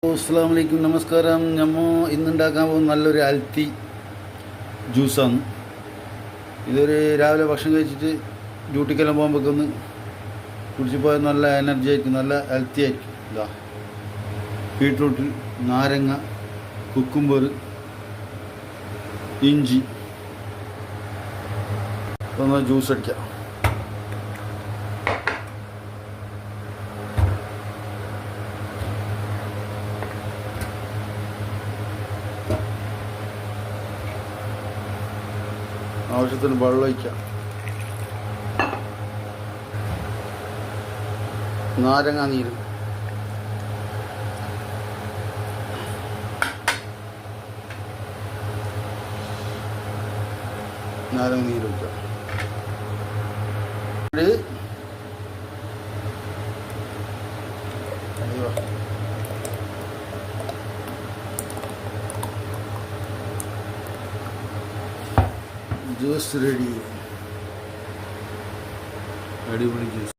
അസ്സലാമു അലൈക്കും, നമസ്കാരം. നമ്മൾ ഇന്നുണ്ടാക്കാൻ പോകുന്ന നല്ലൊരു ഹെൽത്തി ജ്യൂസാണ്. ഇതൊരു രാവിലെ ഭക്ഷണം കഴിച്ചിട്ട് ഡ്യൂട്ടിക്കെല്ലാം പോകുമ്പോൾ ഒന്ന് കുടിച്ച് പോയാൽ നല്ല എനർജി ആയിരിക്കും, നല്ല ഹെൽത്തി ആയിരിക്കും. ഇതാ ബീട്രൂട്ട്, നാരങ്ങ, കുക്കുംബർ, ഇഞ്ചി ഒന്ന് ജ്യൂസ് അടിക്കാം. ആവശ്യത്തിന് വെള്ളം ഒഴിക്കാം. നാരങ്ങ നീര്, ഒഴിക്കാം. ജ്യൂസ് റെഡി, അടിപൊളി ജ്യൂസ്.